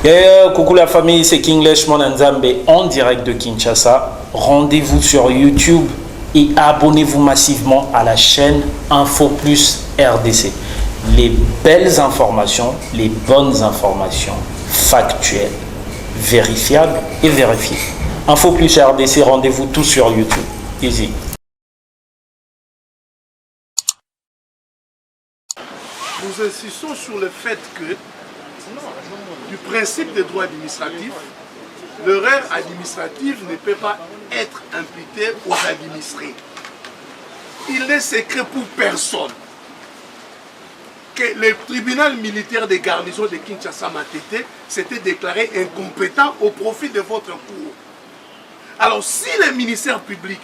Coucou la famille, c'est Kinglish Monanzambe en direct de Kinshasa. Rendez-vous sur YouTube et abonnez-vous massivement à la chaîne Info Plus RDC. Les belles informations, les bonnes informations factuelles, vérifiables et vérifiées. Info Plus RDC, rendez-vous tout sur YouTube. Easy. Nous insistons sur le fait que, du principe des droits administratifs, l'erreur administrative ne peut pas être imputée aux administrés. Il n'est secret pour personne que le tribunal militaire des garnisons de Kinshasa Matete s'était déclaré incompétent au profit de votre cour. Alors si le ministère public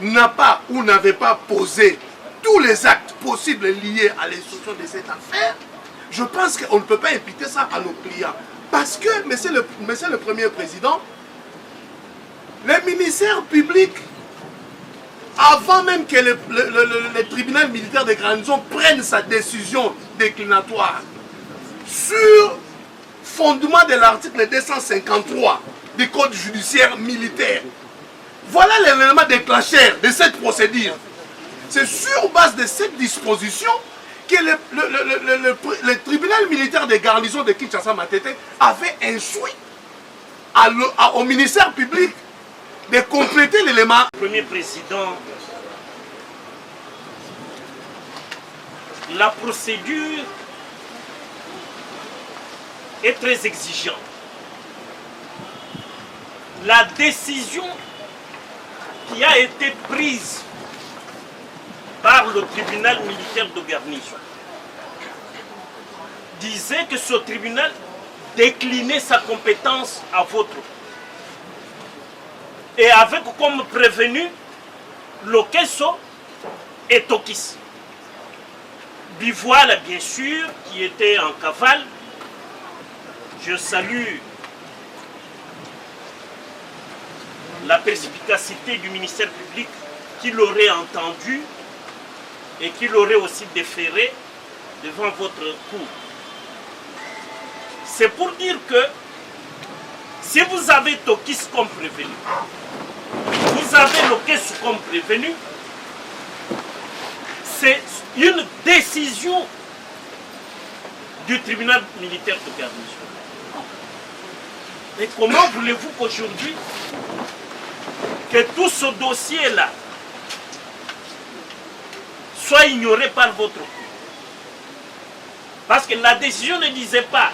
n'a pas ou n'avait pas posé tous les actes possibles liés à l'instruction de cette affaire, je pense qu'on ne peut pas imputer ça à nos clients. Parce que, monsieur le Premier Président, le ministère public, avant même que le tribunal militaire de garnison prenne sa décision déclinatoire, sur fondement de l'article 253 du Code judiciaire militaire, voilà l'élément déclencheur de cette procédure. C'est sur base de cette disposition que le tribunal militaire des garnisons de Kinshasa Matete avait instruit au ministère public de compléter l'élément. Premier Président, la procédure est très exigeante. La décision qui a été prise par le tribunal militaire de garnison disait que ce tribunal déclinait sa compétence à votre et avec comme prévenu Lokesso et Tokis. Bivoile, bien sûr, qui était en cavale. Je salue la perspicacité du ministère public qui l'aurait entendu et qui l'aurait aussi déféré devant votre cour. C'est pour dire que si vous avez Tokis comme prévenu, vous avez Lokesso comme prévenu, c'est une décision du tribunal militaire de garnison. Et comment voulez-vous qu'aujourd'hui, que tout ce dossier-là soit ignoré par votre cour? Parce que la décision ne disait pas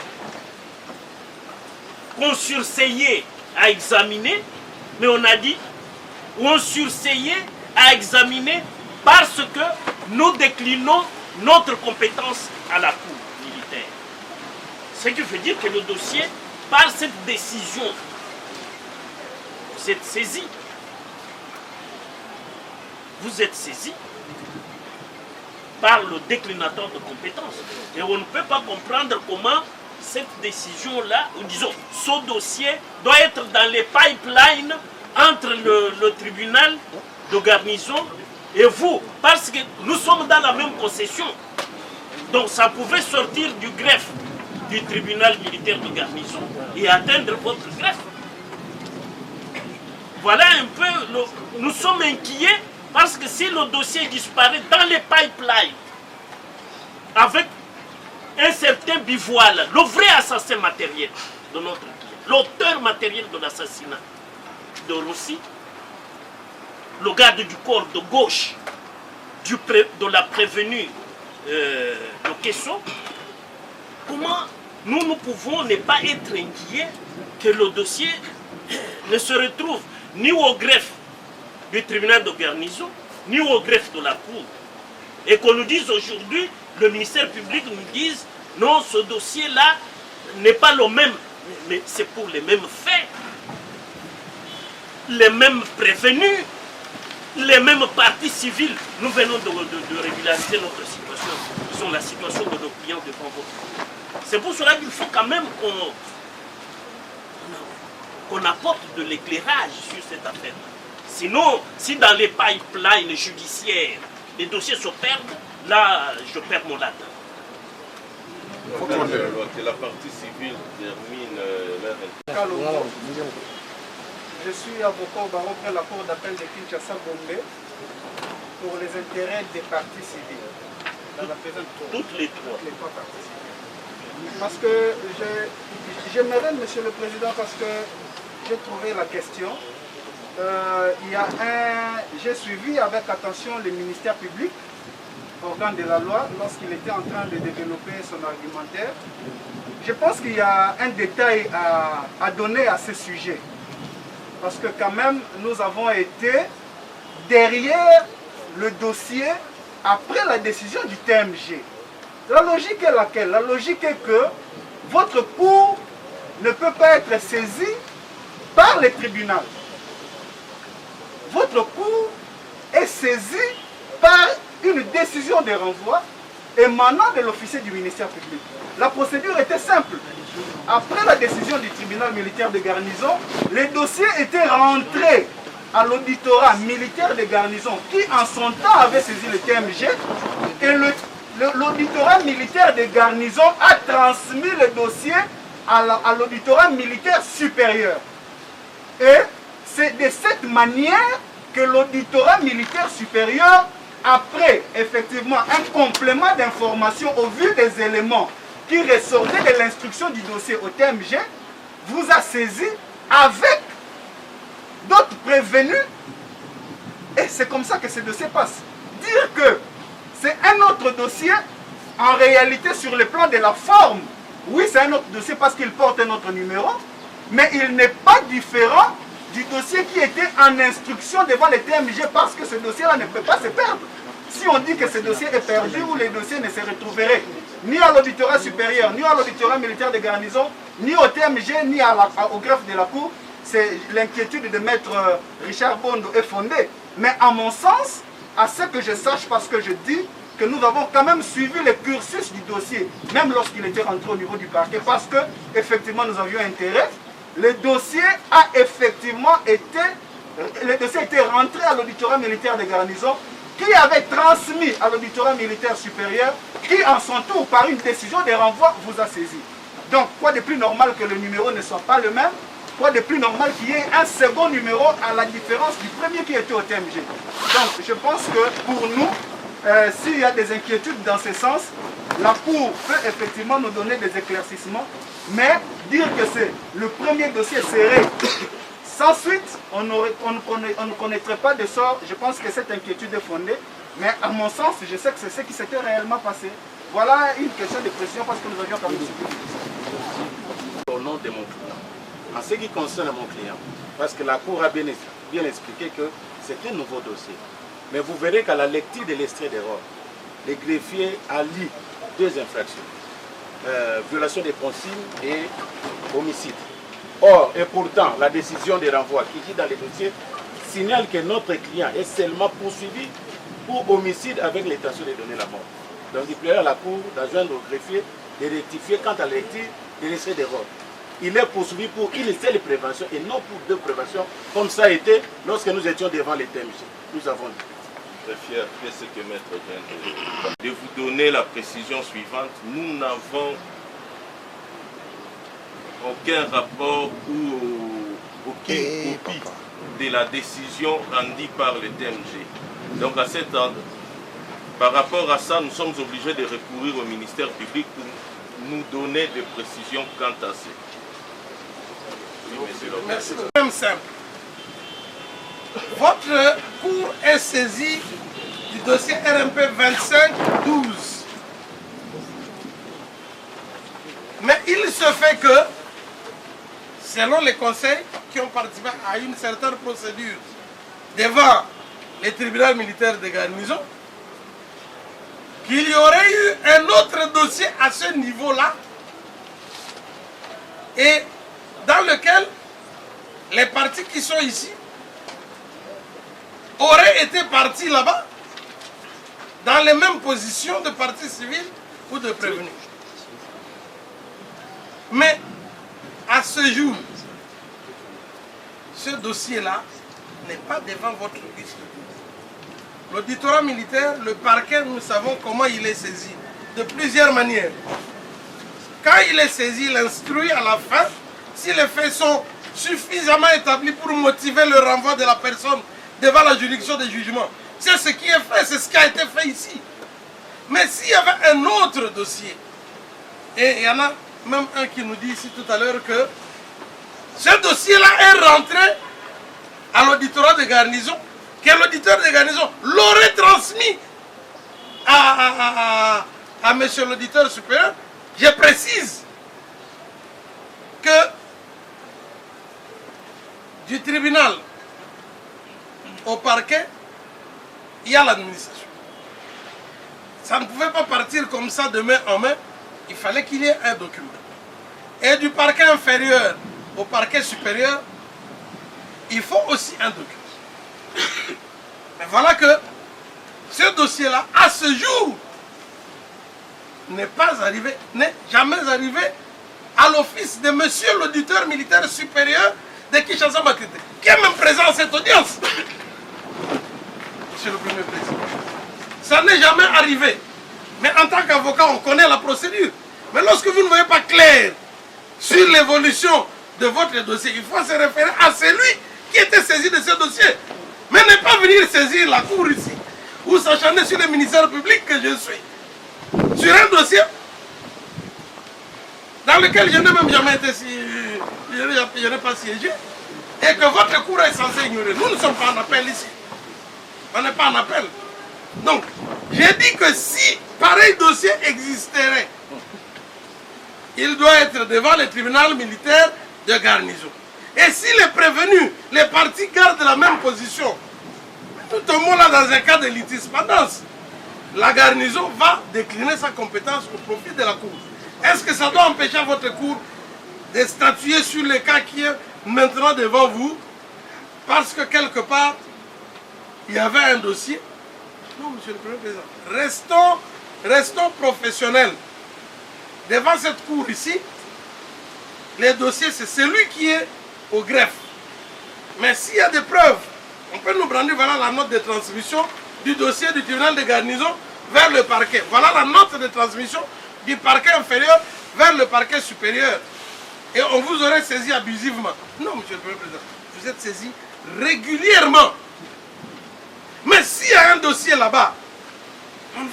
qu'on surseillait à examiner, mais on a dit on surseillait à examiner parce que nous déclinons notre compétence à la cour militaire. Ce qui veut dire que le dossier, par cette décision, vous êtes saisi. Vous êtes saisi par le déclinateur de compétences. Et on ne peut pas comprendre comment cette décision-là, ou disons, ce dossier doit être dans les pipelines entre le tribunal de garnison et vous, parce que nous sommes dans la même concession. Donc ça pouvait sortir du greffe du tribunal militaire de garnison et atteindre votre greffe. Voilà un peu, nous sommes inquiets parce que si le dossier disparaît dans les pipelines avec un certain Bivoile, le vrai assassin matériel de notre client, l'auteur matériel de l'assassinat de Rossi, le garde du corps de gauche de la prévenue Lokesso, comment nous pouvons ne pas être inquiets que le dossier ne se retrouve ni au greffe du tribunal de garnison, ni au greffe de la cour. Et qu'on nous dise aujourd'hui, le ministère public nous dise, non, ce dossier-là n'est pas le même, mais c'est pour les mêmes faits, les mêmes prévenus, les mêmes parties civiles. Nous venons de régulariser notre situation, disons la situation de nos clients devant votre. C'est pour cela qu'il faut quand même qu'on apporte de l'éclairage sur cette affaire. Sinon, si dans les pipelines judiciaires, les dossiers se perdent, là, je perds mon latin. Que la partie civile termine Kalongo. Je suis avocat au barreau près la cour d'appel de Kinshasa-Gombe pour les intérêts des partis civils. Dans la présente cour. Toutes les trois. Les trois parties. Parce que j'aimerais, Monsieur le Président, parce que j'ai trouvé la question. J'ai suivi avec attention le ministère public, organe de la loi, lorsqu'il était en train de développer son argumentaire. Je pense qu'il y a un détail à donner à ce sujet. Parce que quand même, nous avons été derrière le dossier après la décision du TMG. La logique est laquelle? La logique est que votre cour ne peut pas être saisi par le tribunal. Votre cour est saisi par une décision de renvoi émanant de l'officier du ministère public. La procédure était simple. Après la décision du tribunal militaire de garnison, les dossiers étaient rentrés à l'auditorat militaire de garnison qui en son temps avait saisi le TMG et l'auditorat militaire de garnison a transmis le dossier à l'auditorat militaire supérieur. Et c'est de cette manière que l'auditorat militaire supérieur, après effectivement un complément d'information au vu des éléments qui ressortaient de l'instruction du dossier au TMG, vous a saisi avec d'autres prévenus. Et c'est comme ça que ce dossier passe. Dire que c'est un autre dossier, en réalité sur le plan de la forme, oui c'est un autre dossier parce qu'il porte un autre numéro, mais il n'est pas différent du dossier qui était en instruction devant le TMG parce que ce dossier-là ne peut pas se perdre. Si on dit que ce dossier est perdu ou les dossiers ne se retrouveraient ni à l'auditorat supérieur, ni à l'auditorat militaire de garnison, ni au TMG, ni au greffe de la Cour, c'est l'inquiétude de maître Richard Bondo est fondée. Mais à mon sens, à ce que je sache, parce que je dis que nous avons quand même suivi le cursus du dossier, même lorsqu'il était rentré au niveau du parquet, parce que effectivement nous avions intérêt. Le dossier a effectivement été, rentré à l'auditorat militaire de garnison, qui avait transmis à l'auditorat militaire supérieur, qui en son tour, par une décision de renvoi, vous a saisi. Donc, quoi de plus normal que le numéro ne soit pas le même? Quoi de plus normal qu'il y ait un second numéro à la différence du premier qui était au TMG? Donc, je pense que pour nous, s'il y a des inquiétudes dans ce sens, la Cour peut effectivement nous donner des éclaircissements, mais dire que c'est le premier dossier serré, sans suite, on ne connaîtrait pas de sort. Je pense que cette inquiétude est fondée, mais à mon sens, je sais que c'est ce qui s'était réellement passé. Voilà une question de précision parce que nous avions quand même suivi. Au nom de mon client, en ce qui concerne mon client, parce que la Cour a bien expliqué que c'est un nouveau dossier. Mais vous verrez qu'à la lecture de l'extrait d'erreur, le greffier a lu deux infractions. Violation des consignes et homicide. Or, et pourtant, la décision de renvoi qui dit dans le dossier signale que notre client est seulement poursuivi pour homicide avec l'intention de donner la mort. Donc, il plairait à la Cour d'adjoindre au greffier de rectifier quant à la lecture de l'extrait d'erreur. Il est poursuivi pour une seule prévention et non pour deux préventions, comme ça a été lorsque nous étions devant les TMG. Nous avons dit. Très fier, ce que Maître vient de vous donner la précision suivante. Nous n'avons aucun rapport ou aucune copie de la décision rendue par le TMG. Donc à cet ordre, par rapport à ça, nous sommes obligés de recourir au ministère public pour nous donner des précisions quant à ça. Oui, monsieur le Merci. C'est même simple. Votre cour est saisie du dossier RMP 25-12. Mais il se fait que, selon les conseils qui ont participé à une certaine procédure devant les tribunaux militaires de garnison, qu'il y aurait eu un autre dossier à ce niveau-là et dans lequel les partis qui sont ici auraient été partis là-bas dans les mêmes positions de partis civils ou de prévenus. Mais à ce jour, ce dossier-là n'est pas devant votre justice. L'auditorat militaire, le parquet, nous savons comment il est saisi, de plusieurs manières. Quand il est saisi, il instruit à la fin si les faits sont suffisamment établis pour motiver le renvoi de la personne devant la juridiction des jugements. C'est ce qui est fait, c'est ce qui a été fait ici. Mais s'il y avait un autre dossier, et il y en a même un qui nous dit ici tout à l'heure que ce dossier-là est rentré à l'auditorat de garnison, que l'auditeur de garnison l'aurait transmis à monsieur l'auditeur supérieur. Je précise que du tribunal au parquet, il y a l'administration. Ça ne pouvait pas partir comme ça de main en main. Il fallait qu'il y ait un document. Et du parquet inférieur au parquet supérieur, il faut aussi un document. Mais voilà que ce dossier-là, à ce jour, n'est jamais arrivé à l'office de monsieur l'auditeur militaire supérieur de Kinshasa Matete, qui est même présent à cette audience. Monsieur le Premier Président. Ça n'est jamais arrivé. Mais en tant qu'avocat, on connaît la procédure. Mais lorsque vous ne voyez pas clair sur l'évolution de votre dossier, il faut se référer à celui qui était saisi de ce dossier. Mais ne pas venir saisir la cour ici, ou s'acharner sur le ministère public que je suis, sur un dossier dans lequel je n'ai même jamais été, je n'ai pas siégé, et que votre cour est censé ignorer. Nous ne sommes pas en appel ici. On n'est pas en appel. Donc, j'ai dit que si pareil dossier existerait, il doit être devant le tribunal militaire de garnison. Et si les prévenus, les partis gardent la même position, tout au moins là dans un cas de litispendance, la garnison va décliner sa compétence au profit de la cour. Est-ce que ça doit empêcher votre cour de statuer sur le cas qui est maintenant devant vous parce que quelque part, il y avait un dossier? Non, monsieur le Premier Président. Restons professionnels. Devant cette cour ici, les dossiers, c'est celui qui est au greffe. Mais s'il y a des preuves, on peut nous brandir, voilà la note de transmission du dossier du tribunal de garnison vers le parquet. Voilà la note de transmission du parquet inférieur vers le parquet supérieur. Et on vous aurait saisi abusivement. Non, monsieur le Premier Président, vous êtes saisi régulièrement. Mais s'il y a un dossier là-bas, on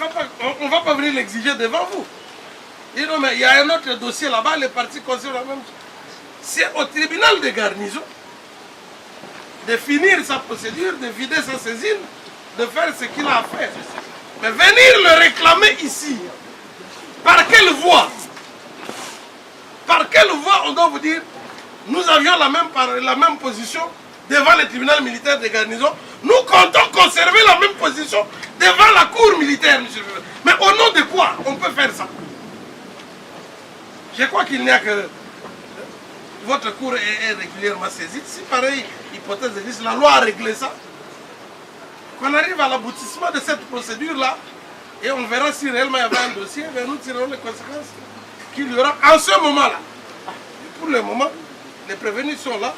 ne va pas venir l'exiger devant vous. Et non, mais il y a un autre dossier là-bas, les partis conservent la même chose. C'est au tribunal de garnison de finir sa procédure, de vider sa saisine, de faire ce qu'il a à faire. Mais venir le réclamer ici, par quelle voie? Par quelle voie on doit vous dire, nous avions la même position devant le tribunal militaire de garnison, nous comptons conserver la même position devant la cour militaire, monsieur le Président. Mais au nom de quoi on peut faire ça? Je crois qu'il n'y a que votre cour est régulièrement saisie. Si pareil hypothèse existe, la loi a réglé ça. Qu'on arrive à l'aboutissement de cette procédure-là, et on verra si réellement il y avait un dossier, mais nous tirerons les conséquences qu'il y aura en ce moment-là. Pour le moment, les prévenus sont là,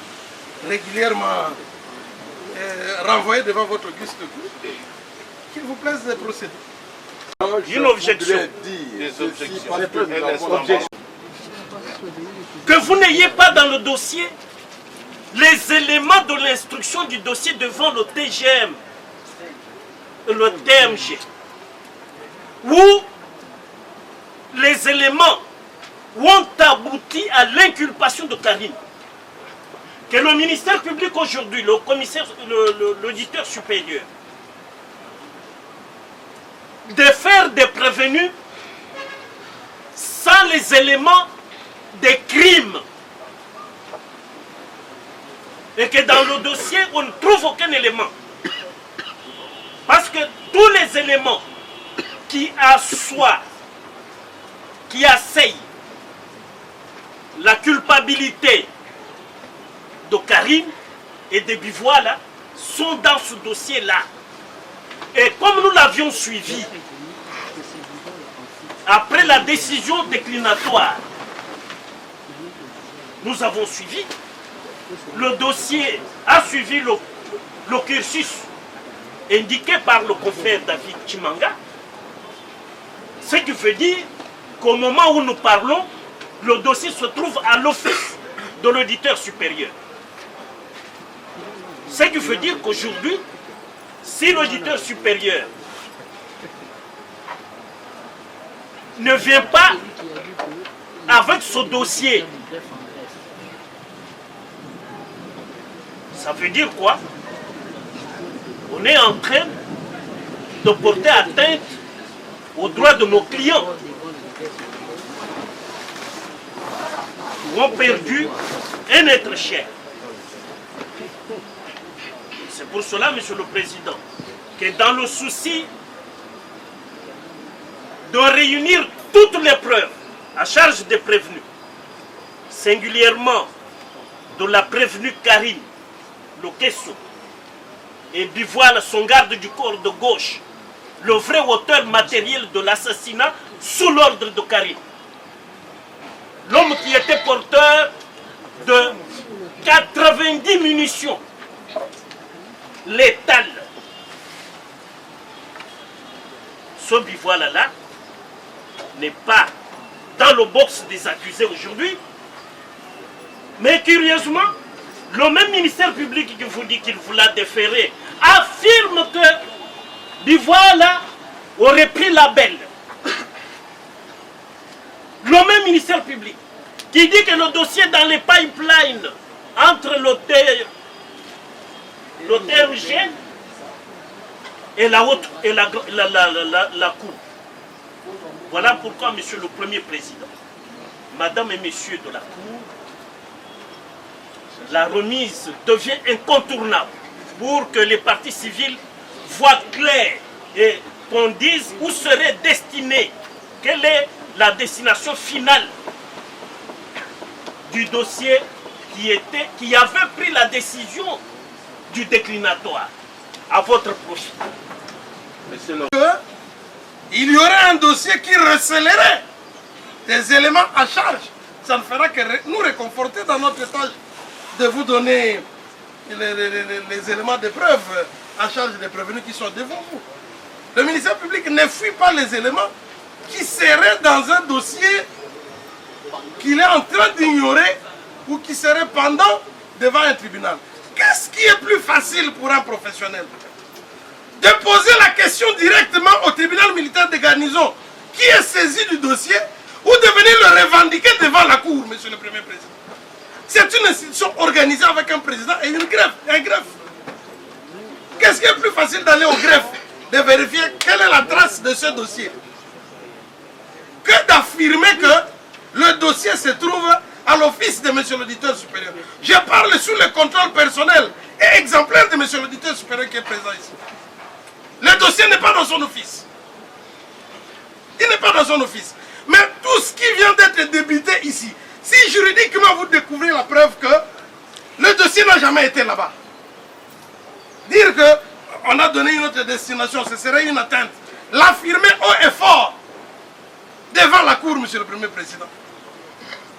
régulièrement renvoyés devant votre auguste cour. Qu'il vous plaise de procéder. Une objection. Des objections. Que vous n'ayez pas dans le dossier les éléments de l'instruction du dossier devant le TGM, le TMG, où les éléments ont abouti à l'inculpation de Karim. Que le ministère public aujourd'hui, le commissaire, l'auditeur supérieur, de faire des prévenus sans les éléments des crimes. Et que dans le dossier, on ne trouve aucun élément. Parce que tous les éléments qui assoient, qui asseyent la culpabilité de Karim et de Bivoila sont dans ce dossier-là. Et comme nous l'avions suivi, après la décision déclinatoire, nous avons suivi, le dossier a suivi le cursus indiqué par le confrère David Chimanga, ce qui veut dire qu'au moment où nous parlons, le dossier se trouve à l'office de l'auditeur supérieur. Ce qui veut dire qu'aujourd'hui, si l'auditeur supérieur ne vient pas avec ce dossier, ça veut dire quoi? On est en train de porter atteinte aux droits de nos clients qui ont perdu un être cher. C'est pour cela, Monsieur le Président, que dans le souci de réunir toutes les preuves à charge des prévenus, singulièrement de la prévenue Karim Lokesso et Bivoile, son garde du corps de gauche, le vrai auteur matériel de l'assassinat sous l'ordre de Karim. L'homme qui était porteur de 90 munitions létales. Ce Bivoile-là n'est pas dans le box des accusés aujourd'hui, mais curieusement, le même ministère public qui vous dit qu'il vous l'a déféré affirme que Bivoile aurait pris la belle. Le même ministère public qui dit que le dossier dans les pipelines entre l'OTRG et la Cour. Voilà pourquoi, Monsieur le Premier Président, Madame et Messieurs de la Cour, la remise devient incontournable pour que les partis civils voient clair et qu'on dise où serait destiné, quelle est la destination finale du dossier qui avait pris la décision du déclinatoire à votre profit. Il y aurait un dossier qui recèlerait des éléments à charge. Ça ne fera que nous réconforter dans notre tâche de vous donner les éléments de preuve à charge des prévenus qui sont devant vous. Le ministère public ne fuit pas les éléments qui seraient dans un dossier qu'il est en train d'ignorer ou qui serait pendant devant un tribunal. Qu'est-ce qui est plus facile pour un professionnel? De poser la question directement au tribunal militaire de garnison qui est saisi du dossier ou de venir le revendiquer devant la Cour, Monsieur le Premier Président. C'est une institution organisée avec un président et une greffe, un greffe. Qu'est-ce qui est plus facile d'aller au greffe, de vérifier quelle est la trace de ce dossier, que d'affirmer que le dossier se trouve à l'office de Monsieur l'auditeur supérieur. Je parle sous le contrôle personnel et exemplaire de Monsieur l'auditeur supérieur qui est présent ici. Le dossier n'est pas dans son office. Il n'est pas dans son office. Mais tout ce qui vient d'être débité ici, si juridiquement vous découvrez la preuve que le dossier n'a jamais été là-bas, dire qu'on a donné une autre destination, ce serait une atteinte. L'affirmer haut et fort devant la Cour, Monsieur le Premier Président.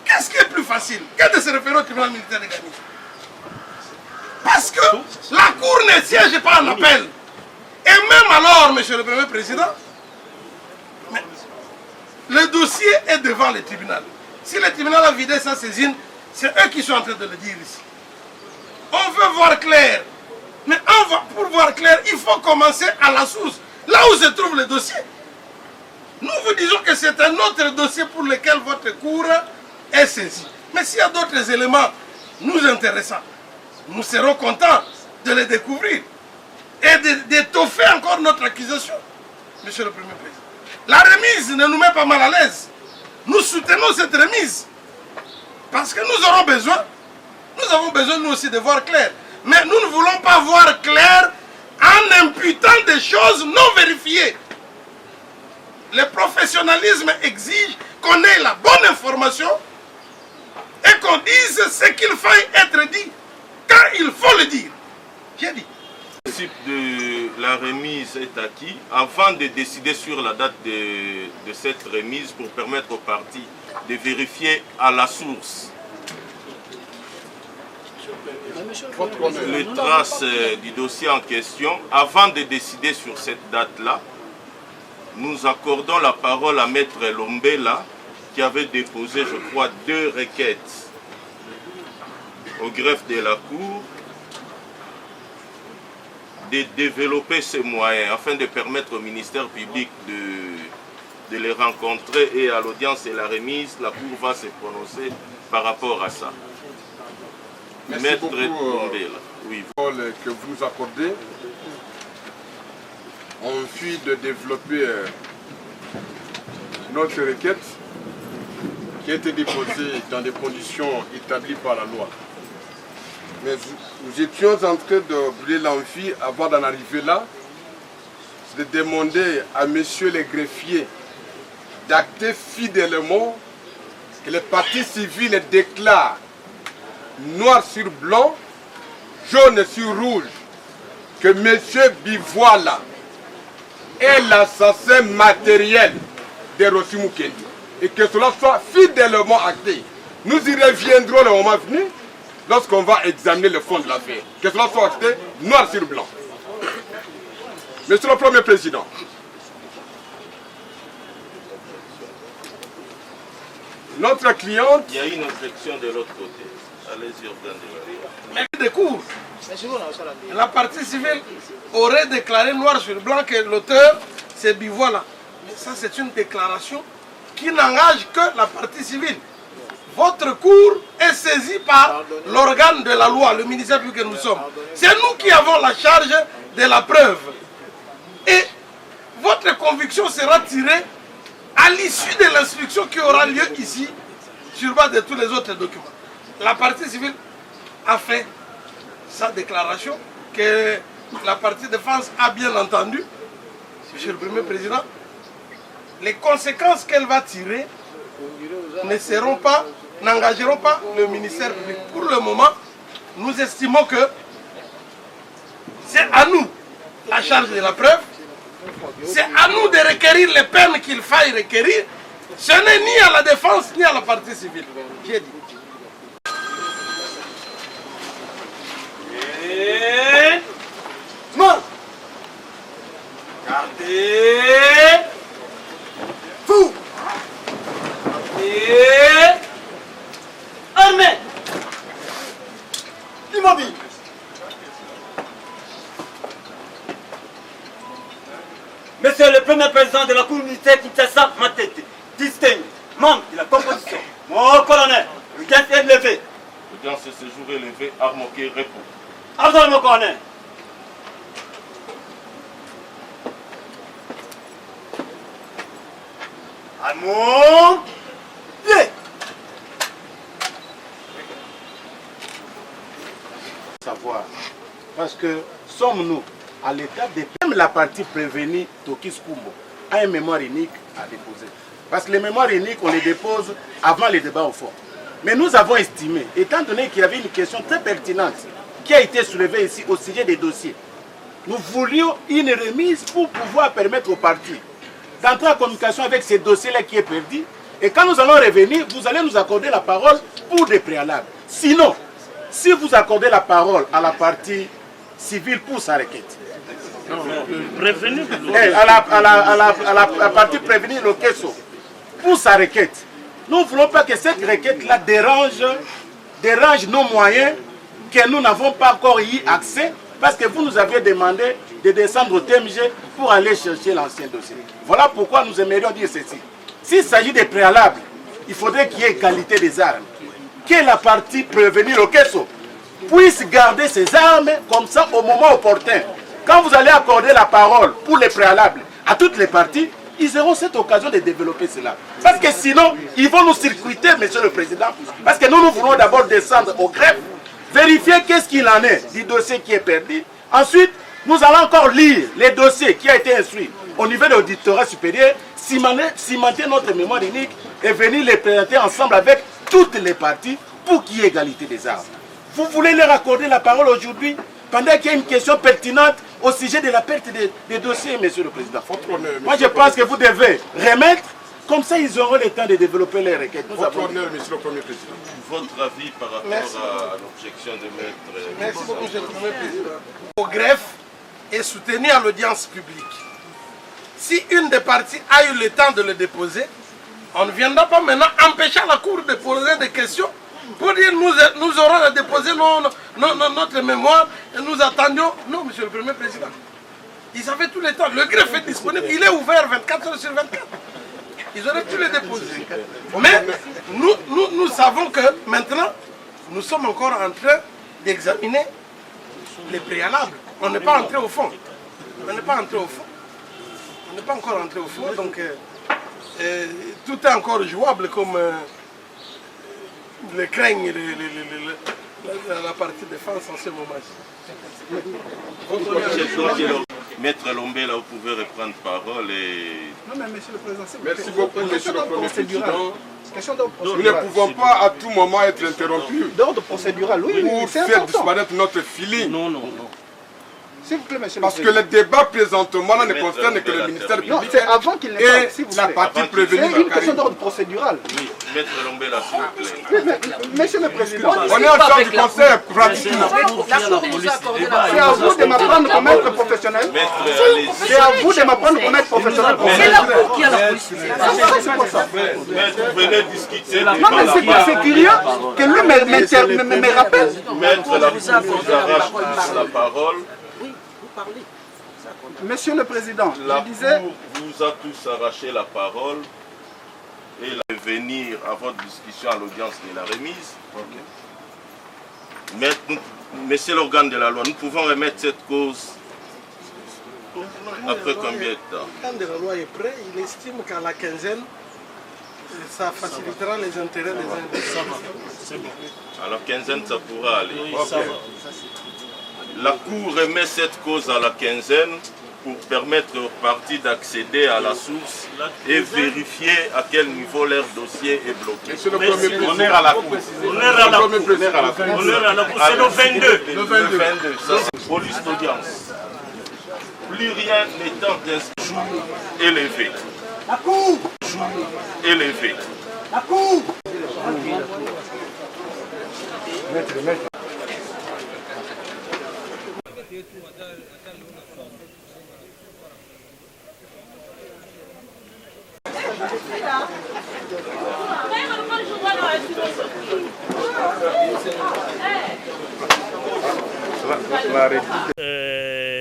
Qu'est-ce qui est plus facile que de se référer au tribunal militaire de garnison? Parce que la Cour ne siège pas en appel. Et même alors, Monsieur le Premier Président, le dossier est devant le tribunal. Si le tribunal a vidé sa saisine, c'est eux qui sont en train de le dire ici. On veut voir clair. Mais pour voir clair, il faut commencer à la source, là où se trouve le dossier. Nous vous disons que c'est un autre dossier pour lequel votre cour est saisi. Mais s'il y a d'autres éléments nous intéressants, nous serons contents de les découvrir et d'étoffer encore notre accusation, Monsieur le Premier Président. La remise ne nous met pas mal à l'aise. Nous soutenons cette remise parce que nous avons besoin nous aussi de voir clair. Mais nous ne voulons pas voir clair en imputant des choses non vérifiées. Le professionnalisme exige qu'on ait la bonne information et qu'on dise ce qu'il faille être dit quand il faut le dire. J'ai dit. Le principe de la remise est acquis avant de décider sur la date de cette remise pour permettre aux parties de vérifier à la source les traces du dossier en question. Avant de décider sur cette date-là, nous accordons la parole à Maître Lombela qui avait déposé, je crois, 2 requêtes au greffe de la Cour de développer ces moyens afin de permettre au ministère public de les rencontrer, et à l'audience et la remise, la Cour va se prononcer par rapport à ça. Merci Maître beaucoup, Tombela. Oui. Que vous nous accordez. On fuit de développer notre requête qui a été déposée dans des conditions établies par la loi. Mais nous étions en train de brûler l'amphi avant d'en arriver là, de demander à messieurs les greffiers d'acter fidèlement que les partis civils déclarent noir sur blanc, jaune sur rouge, que M. Bivoila est l'assassin matériel de Rossi Mukendi, et que cela soit fidèlement acté. Nous y reviendrons le moment venu lorsqu'on va examiner le fond de l'affaire. Que cela soit acté noir sur blanc. Monsieur le Premier Président, notre cliente... Il y a une objection de l'autre côté. Allez-y, ordonnez. Mais des cours. La partie civile aurait déclaré noir sur blanc que l'auteur c'est Bivoila. Mais ça c'est une déclaration qui n'engage que la partie civile. Votre cour est saisi par l'organe de la loi, le ministère public que nous sommes. C'est nous qui avons la charge de la preuve. Et votre conviction sera tirée à l'issue de l'instruction qui aura lieu ici, sur base de tous les autres documents. La partie civile a fait sa déclaration, que la partie défense a bien entendu, Monsieur le Premier Président. Les conséquences qu'elle va tirer n'engageront pas le ministère public. Pour le moment, nous estimons que c'est à nous la charge de la preuve, c'est à nous de requérir les peines qu'il faille requérir. Ce n'est ni à la défense ni à la partie civile. J'ai dit. Non. Gardez. Fou. Gardez. Armée. Immobile. Monsieur le Premier Président de la Cour militaire Kinshasa, Matete, distingue, membre de la composition. Mon colonel, l'audience est levée. L'audience ce séjour est levée, Armoquet répond. Pardon, mon colonel. À mon pied. Savoir. Parce que sommes-nous à l'étape de même la partie prévenue Tokis Kumbo a une mémoire unique à déposer. Parce que les mémoires uniques, on les dépose avant les débats au fond. Mais nous avons estimé, étant donné qu'il y avait une question très pertinente qui a été soulevée ici au sujet des dossiers, nous voulions une remise pour pouvoir permettre aux partis d'entrer en communication avec ces dossiers-là qui est perdu. Et quand nous allons revenir, vous allez nous accorder la parole pour des préalables. Sinon, si vous accordez la parole à la partie civile pour sa requête, Prévenu. à la partie prévenue, le Kesso, pour sa requête, nous ne voulons pas que cette requête-là dérange nos moyens que nous n'avons pas encore eu accès, parce que vous nous aviez demandé de descendre au TMG pour aller chercher l'ancien dossier. Voilà pourquoi nous aimerions dire ceci. S'il s'agit des préalables, il faudrait qu'il y ait égalité des armes. Que la partie prévenue, le Kesso, puisse garder ses armes comme ça au moment opportun. Quand vous allez accorder la parole pour les préalables à toutes les parties, ils auront cette occasion de développer cela. Parce que sinon, ils vont nous circuiter, Monsieur le Président. Parce que nous voulons d'abord descendre au greffe, vérifier qu'est-ce qu'il en est du dossier qui est perdu. Ensuite, nous allons encore lire les dossiers qui ont été instruits au niveau de l'auditorat supérieur, cimenter notre mémoire unique et venir les présenter ensemble avec toutes les parties pour qu'il y ait égalité des armes. Vous voulez leur accorder la parole aujourd'hui pendant qu'il y a une question pertinente au sujet de la perte des dossiers, Monsieur le Président. Moi, je pense que vous devez remettre, comme ça ils auront le temps de développer les requêtes. Votre honneur, Monsieur le Premier Président. Votre avis par rapport à l'objection de maître. Merci beaucoup, Monsieur le Premier Président. Au greffe et soutenu à l'audience publique. Si une des parties a eu le temps de le déposer, on ne viendra pas maintenant empêcher la Cour de poser des questions pour dire nous aurons déposé notre mémoire et nous attendions. Non, monsieur le Premier Président. Ils avaient tout le temps. Le greffe est disponible. Il est ouvert 24 heures sur 24. Ils auraient pu le déposer. Mais nous savons que maintenant, nous sommes encore en train d'examiner les préalables. On n'est pas entré au fond. On n'est pas entré au fond. On n'est pas encore entré au fond. Donc, tout est encore jouable comme le craignent la partie défense en ce moment-ci. Maître Lombé, là, vous pouvez reprendre parole et... Non, mais monsieur le Président, Merci beaucoup, monsieur le Premier Président. Question d'ordre Nous ne procédural. pouvons pas à tout moment être interrompus D'ordre procédural, oui, pour c'est faire important. disparaître notre feeling. Non. S'il vous plaît, monsieur Parce le que Président. le débat présentement là, ne concerne que le ministère Non, public c'est avant qu'il n'ait pas, et s'il vous la plaît. partie Avant qu'il- C'est prévenue. une question d'ordre procédural. Oui, Maître Lombé, là, s'il vous plaît. Monsieur le Président, On est en charge du conseil pratiquement. c'est à vous de m'apprendre comme être professionnel. Maître, allez-y. C'est à vous de m'apprendre comme être professionnel. C'est la cour qui a la police. C'est pour ça. Maître, vous venez discuter. Non, mais c'est curieux que lui me rappelle. Maître, la cour vous arrache tous la parole. Monsieur le Président, La je disais... cour vous a tous arraché la parole et venir à votre discussion à l'audience de la remise. Monsieur l'organe de la loi, nous pouvons remettre cette cause après combien de temps? Quand la loi est prêt, il estime qu'à la quinzaine, ça facilitera les intérêts des uns et des autres. À la quinzaine, ça pourra aller. La Cour remet cette cause à la quinzaine pour permettre aux parties d'accéder à la source et vérifier à quel niveau leur dossier est bloqué. Monsieur le Premier Président. On est à la Cour. On est à la cour. C'est le 22. Le 22. Ça, c'est police d'audience. Plus rien n'étant inscrit. Jour élevé. La cour. Jour élevé. La cour.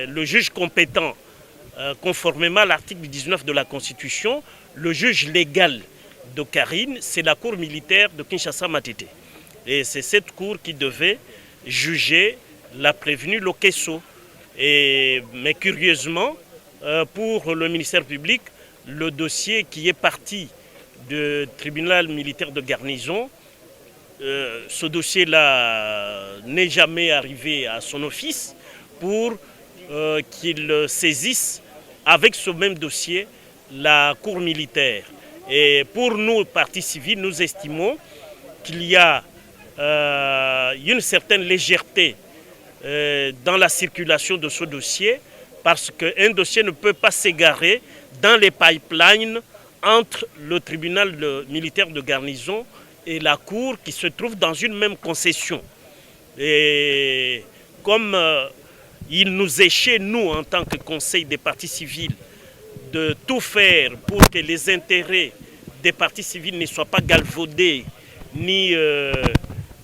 Le juge compétent, conformément à l'article 19 de la Constitution, le juge légal de Karine, c'est la cour militaire de Kinshasa-Matete. Et c'est cette cour qui devait juger la prévenue Lokesso. Mais curieusement, pour le ministère public, le dossier qui est parti du tribunal militaire de garnison, ce dossier-là n'est jamais arrivé à son office pour qu'il saisisse avec ce même dossier la cour militaire. Et pour nous, partis civils, nous estimons qu'il y a une certaine légèreté dans la circulation de ce dossier, parce qu'un dossier ne peut pas s'égarer dans les pipelines entre le tribunal militaire de garnison et la cour qui se trouve dans une même concession. Et comme il nous est chez nous, en tant que conseil des partis civils, de tout faire pour que les intérêts des partis civils ne soient pas galvaudés ni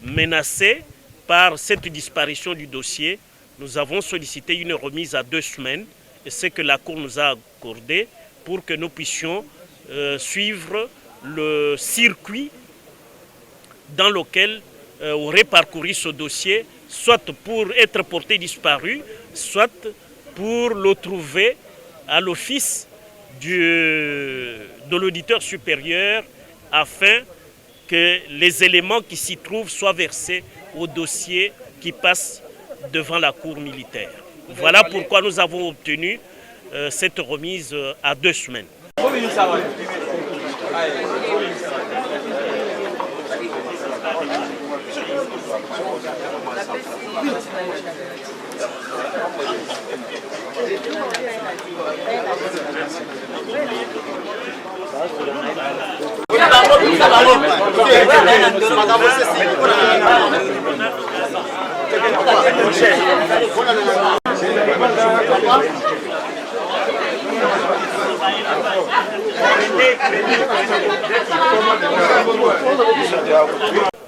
menacés par cette disparition du dossier, nous avons sollicité une remise à 2 semaines, et c'est que la Cour nous a accordé pour que nous puissions suivre le circuit dans lequel aurait parcouru ce dossier, soit pour être porté disparu, soit pour le trouver à l'office de l'auditeur supérieur afin que les éléments qui s'y trouvent soient versés au dossier qui passe devant la cour militaire. Voilà pourquoi nous avons obtenu cette remise à 2 semaines.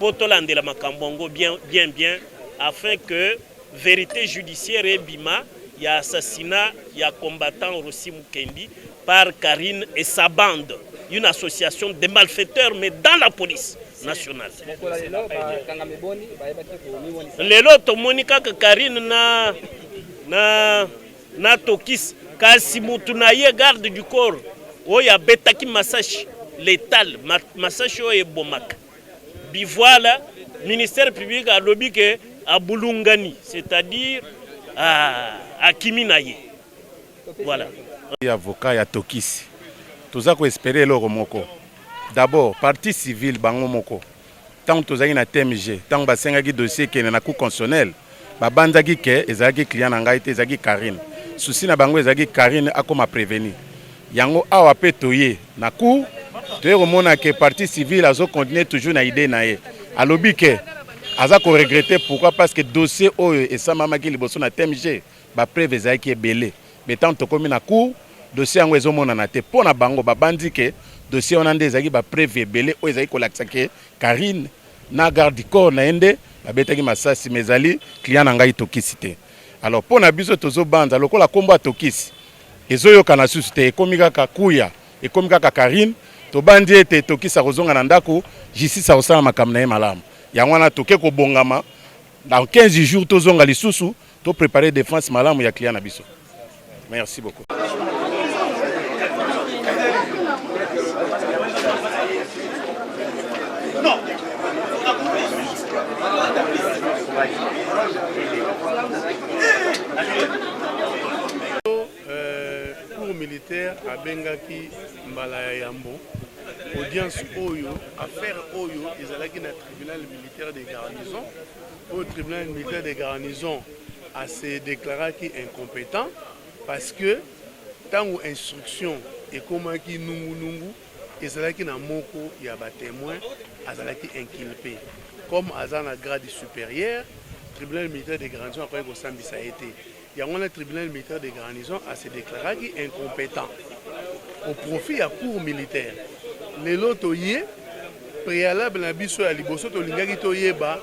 Potolande la Makambongo bien, afin que vérité judiciaire et bima, il y a assassinat, il y a combattant Rossi Mukendi par Karine et sa bande, une association de malfaiteurs mais dans la police nationale. Lelo tomoni kaka Karine na Tokis kasi mutu na ye garde du corps oya betaki massage létal massage oye bomaka bivoila ministère public a lobby que à Bulungani, c'est-à-dire à Kiminaye. Voilà. Avocat ya Tokis. Toza ko espérer loro moko. D'abord, partie civile bango moko. Tant tozaki na TMG, tant basengaki dossier ke na cour constitutionnelle, babanzaki ke ezaki client na ngai te ezaki Karine. Souci na bango ezaki Karine akoma prévenir. Yango awa pe toye na cour, toye remona ke partie civile azo continuer toujours na idée na ye. Alobi ke aza ko regretter pourquoi parce que dossier oyo esamamaki liboso na TMG ba preuve ezaki ebele. Mais tant to komi na cour, dossier yango ezomona na te po na bango babandi ke dossier on ande ezaki ba preuve ebele oyo ezaki kolakisa ke Karine na garde du corps na ende babetaki masasi mezali client na ngai Tokisi te. Alors po na biso tozo banda lokola kombo Tokisi ezoyoka na susu te ekomi kaka kuya ekomi kaka Karine to bandi ete Tokisi akozonga na ndako justice akosala makambo na ye malamu yango wana toke kobongama dans 15 jours tozonga lisusu to préparer défense malamu ya client na biso. Merci beaucoup. Cour militaire à Bengaki Mbala Yambo, audience Oyo, affaire Oyo, ils allaient dans le tribunal militaire des garnisons. Au tribunal militaire des garnisons a se déclaré qui est incompétent parce que tant où instruction et comment qui nungu ils allaient qui na moko il y a des témoins, ils allaient qui inculpé. Comme Azana grade supérieur, le tribunal militaire des garnisons après que ça a été. Il y a un tribunal militaire des garnisons à se déclarer qui est incompétent au profit de la cour militaire. Les lots préalable à biso à liboso to lingaki to yeba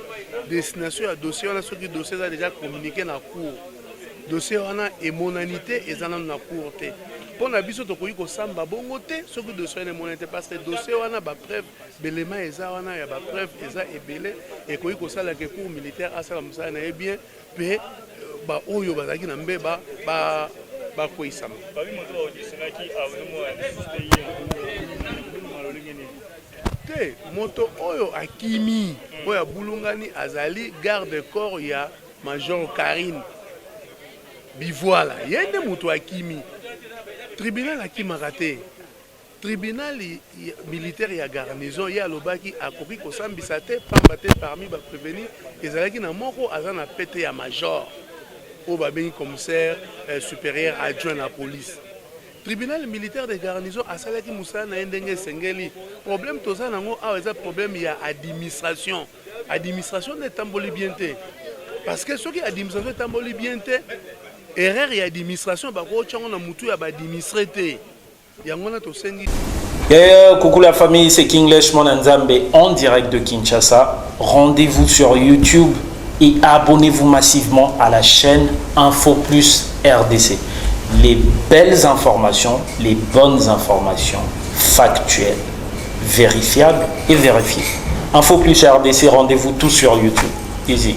destination à dossier on a ce qui dossier a déjà communiqué dans la cour. Dossier on a émonanité et dans la cour té. Pour na biso to koyi ko samba bongo té ce qui dossier est monanité parce que dossier on a ba preuve belema eza on a ya ba preuve eza ebele et koyi ko sala que cour militaire a sala musala na bien pe ba oyo bazaki na mbeba ba koisama te moto oyo akimi oyo bulungani azali garde corps ya major Karine bivoila yende moto akimi tribunal akimaka te tribunal militaire ya garnison ya lobaki akoki kosambisa te pamba te parmi ba prévenir ezalaki na moko aza na pete ya major au babengi commissaire supérieur adjoint à la police. Tribunal militaire de garnison a salaki musala na ndenge sengeli. Problème toza nango a problème il y a administration. Administration ne tamboli bien té. Parce que ceux qui administration tamboli bien té, erreur ya administration ba ko tchango na mutu ya ba administrer té. Yango na to sengi. Coucou la famille, c'est Kinglish Monanzambe en direct de Kinshasa. Rendez-vous sur YouTube et abonnez-vous massivement à la chaîne Info Plus RDC. Les belles informations, les bonnes informations factuelles, vérifiables et vérifiées. Info Plus RDC, rendez-vous tous sur YouTube. Easy.